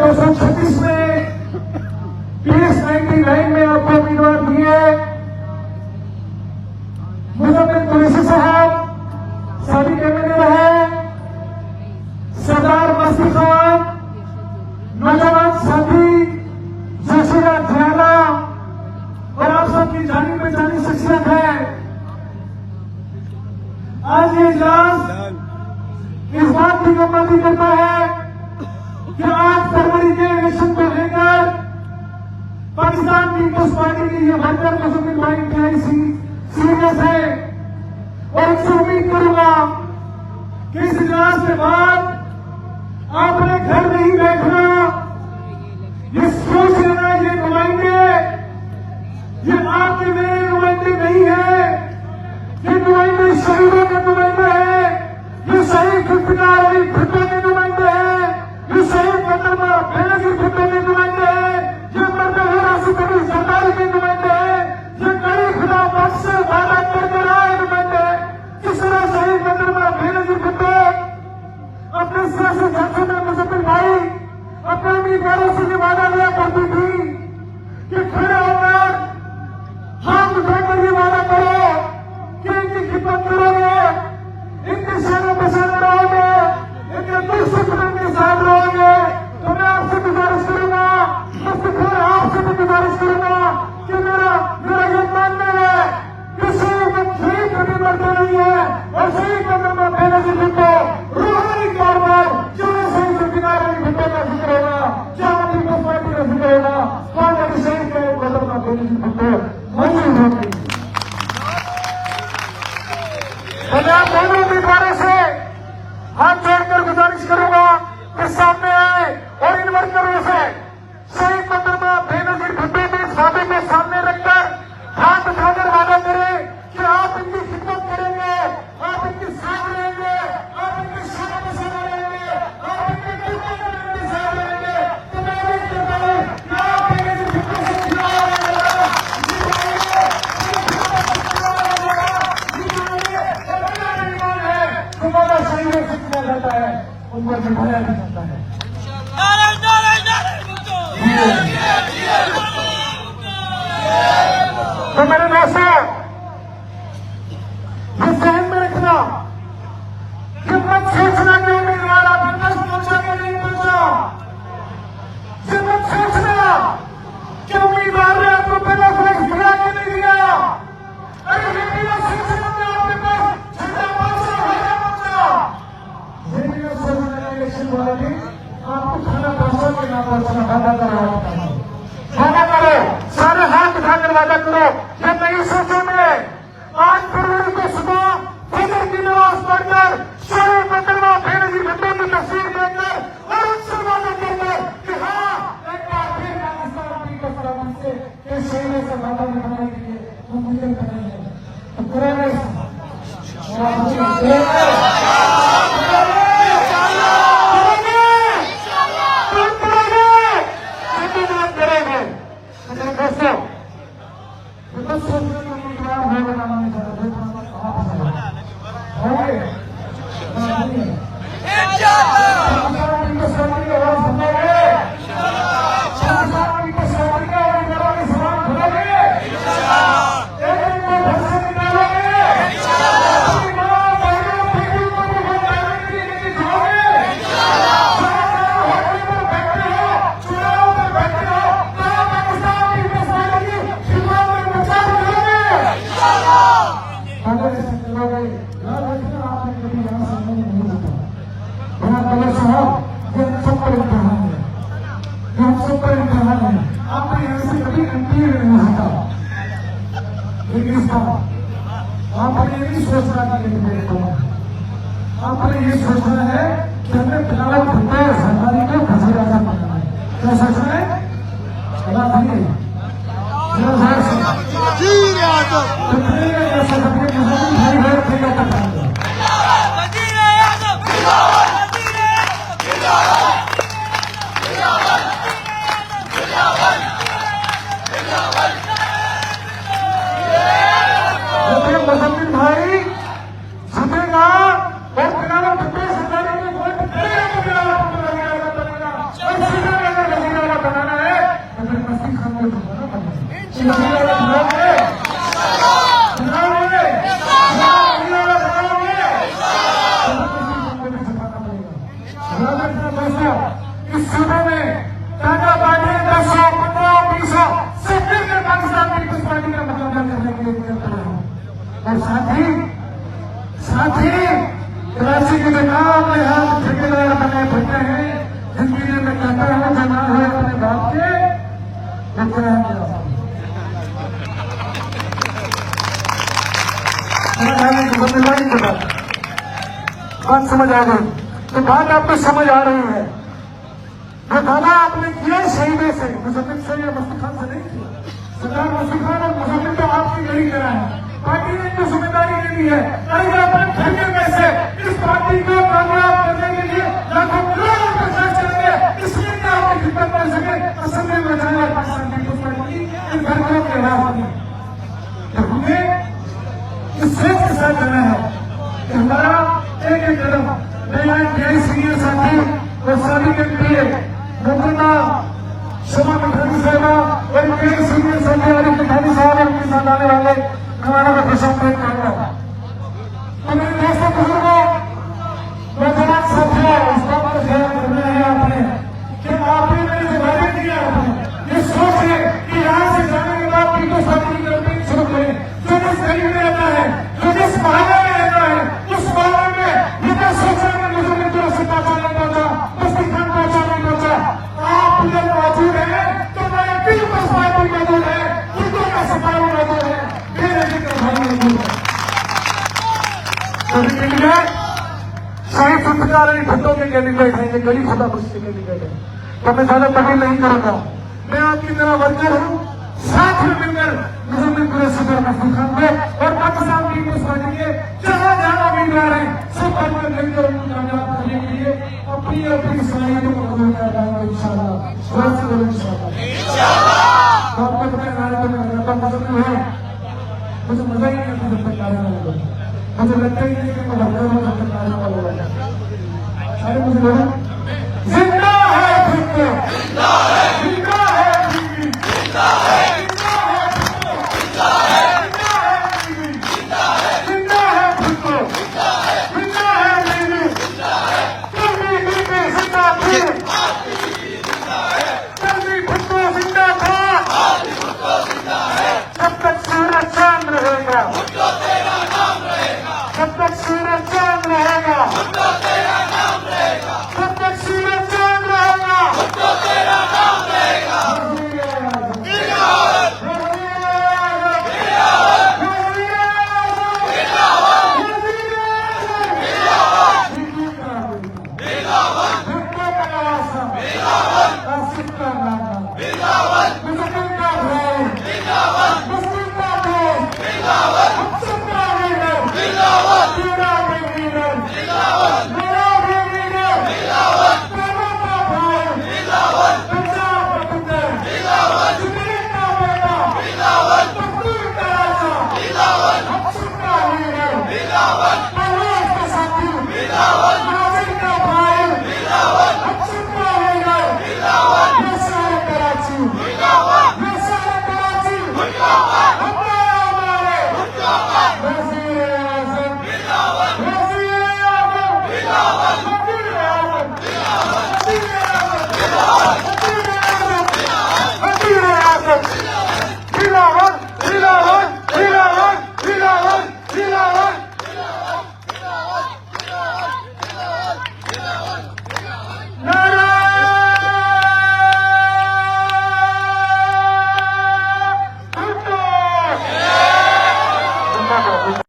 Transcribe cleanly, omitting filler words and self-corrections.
1936 में PS 99 में आपको उम्मीदवार दिए मुजम्मिल कुरैशी साहब, साबिक MLA रहे, सरदार मस्ती खान, नौजवान साथी जोशीराज झयाला और आप सबकी जानी पहचानी शख्सियत है। आज ये इजलास इस बात की गवाही करता है कि 8 फरवरी के इलेक्शन को लेकर पाकिस्तान पीपल्स पार्टी की ये वर्कर मुजम्मिल भाई इंतहाई सीरियस है और इससे उम्मीद करूंगा कि इस इजलास के बाद आपने घर नहीं बैठना, ये सोच लेना ये नुमाइंदे ये आपके मेरे नुमाइंदे नहीं है, ये नुमाइंदे शहीदों के नुमाइंदे हैं, ये शहीद जुल्फिकार अली भुट्टो के नुमाइंदे हैं, ये शहीद मोहतरमा बेनजीर भुट्टो के नुमाइंदे हैं, ये मर्द राशिद अली जरदारी के नुमाइंदे हैं, ये कड़ी खुदा बख्श से वादा करके आए नुमाइंदे। किस तरह शहीद मोहतरमा बेनजीर भुट्टो अपने सियासी जलसे में मुजम्मिल भाई अपने उम्मीदवारों से ये वादा लिया करती थी कि खड़े होकर हाथ उठाकर ये वादा करो कि इनकी खिदमत करोगे, इनके शानों पहचान रहोगे, इनके दुख सुख में इनके साथ रहोगे। तो मैं आपसे गुजारिश करूंगा, मुस्तफर आपसे भी गुजारिश करूंगा कि मेरा ये मानना है कि शहीद शहीद कभी मरते नहीं है और शहीद का नाम बेनजीर भुट्टो रूहानी तौर पर जो शहीद जुल्फिकार अली भुट्टो का जिक्र होगा, क्या पीपल्स पार्टी का जिक्र होगा, कौन शहीद का मोहतरमा बेनजीर भुट्टो मंजूर होगी। तो मैं दोनों उम्मीदवारों से हाथ जोड़कर गुजारिश करूंगा कि सामने आए और इन वर्करों से शहीद मोहतरमा बेनजीर भुट्टो के सादे के सामने रखकर हाथ उठाकर वादा करें कि आप इनकी खिदमत करेंगे, आप इनके साथ रहेंगे, आप इनके शान में सदा रहेंगे, आप इनके दुख में इनके साथ रहेंगे। तो मैं उम्मीद करता हूं कि आप बेनजीर भुट्टो से खिलाफ जाता है उन पर बिठाया भी जाता है। तो मेरे दोस्तों ये ध्यान में रखना कि मत सोचना कि उम्मीदवार आपके पास पहुंचा कि नहीं पहुंचा, ये मत सोचना कि उम्मीदवार ने आपको पहला फ्लैक्स दिया कि नहीं दिया। अरे ये बिना सोचना कि आपके पास झंडा पहुंचा है पहुंचा, ये बिना सोचना इलेक्शन वाले भी आपको खाना पहुंचा के ना पहुंचना वादा करो, सारे हाथ उठाकर वादा करो। ये नहीं सोचोगे 8 फरवरी को सुबह फजर की नमाज पढ़कर शहीद मोहतरमा बेनजीर भुट्टो की तस्वीर देखकर और उनसे वादा करकर कि हाँ एक बार फिर पाकिस्तान पीपल्स पार्टी से इस शहीदों से वादा निभाने के लिए हम मुझे करेंगे। तो करेंगे आपने ये सोचना आपने ये सोचना है कि हमें फिलहाल भुट्टो सरकारी को फंसी राजा बनाना है। क्या सोचना है? मुजम्मिल भाई जीतेगा और फिलहाल भुट्टो सरकारी फिर मस्ती खाने को इस सूबे में टाटा पार्टी 10, 15, 20 सब मिलकर पाकिस्तान पीपल्स पार्टी का मुकाबला करने के लिए निकलते हैं। और साथ ही कराची के जो नाम में हम ठेकेदार बने बैठे हैं, जिनके लिए मैं कहता हूँ जो ना हो अपने बाप के जिम्मेदारी के बाद बात समझ आ गई। तो बात आपको समझ आ रही है। जो दावा आपने किया शहीदों से, मुजफ्फर से या मुफ्ती खान से नहीं किया। सरदार मुफ्ती खान और मुजफ्फर तो आपकी गली करा है, पार्टी ने इनको जिम्मेदारी दे दी है। अरे अपने घर के पैसे इस पार्टी को कामयाब करने के लिए लाखों करोड़ों रुपए खर्च करेंगे, इसलिए क्या आपकी खिदमत कर सके असेंबली में जाना पाकिस्तान पीपल्स पार्टी इन घरों के आवाज में। तो हमें इस सोच के साथ जाना है कि हमारा एक एक कदम मेरे सीनियर साथी और शादी के लिए मोहम्मदा शमा मिठानी साहबा और मेरे सीनियर साथी आरिफ मिठानी साहब और उनके साथ आने वाले हमारा मैं प्रश्न करूंगा। तो मेरे दोस्तों बुजुर्गों, मैं जनाब साथियों, इस बात का ध्यान रखना है आपने कि आपने मेरे जो वादे किया आपने ये सोच है कि यहाँ से जाने के बाद पीपल्स पार्टी की कैंपेन शुरू करें। जो जिस गली में रहता है, जो जिस मोहल्ले में रहता है, उस मोहल्ले में ये क्या सोच रहे हैं मुझे मित्रों से पहुंचा नहीं पहुंचा, मुफ्ती खान पहुंचा नहीं पहुंचा। आप लोग मौजूद हैं तो मेरे पीपल्स पार्टी मौजूद है, उनको का सफाई मौजूद है, मेरे जिक्र भाई मौजूद है। शहीद जुल्फिकार अली भुट्टो के कैंडिडेट हैं, ये गली खुदा बख्श के कैंडिडेट है। तो मैं ज्यादा तकलीफ नहीं करूंगा। मैं आपकी तरह वर्कर हूँ, साथ में मिलकर मुजम्मिल कुरैशी पर मुफ्ती खान को और पाकिस्तान पीपल्स पार्टी के जहां जहां उम्मीदवार हैं सब पर मिलकर उनको कामयाब करने के लिए अपनी सलाहियतों को बदल कर जाएंगे इंशाल्लाह। तो आपको पता है मुजम्मिल है, मुझे मजा ही नहीं आता जब तक कार्य नहीं होगा। मुझे लगता ही नहीं कि मैं वर्कर हूँ जब तक कार्य वाला होगा। अरे मुझे लगा जिंदा है भुट्टो, जिंदा है भुट्टो, जिंदा है भुट्टो, जिंदा है भुट्टो, जिंदा है नीलू, कभी जिंदा थी, कभी भुट्टो जिंदा था, जब तक सूरज चांद रहेगा, जब तक सूरज चांद रहेगा, जब तक सूरज चांद रहेगा, तेरा नाम रहेगा। भुट्टो का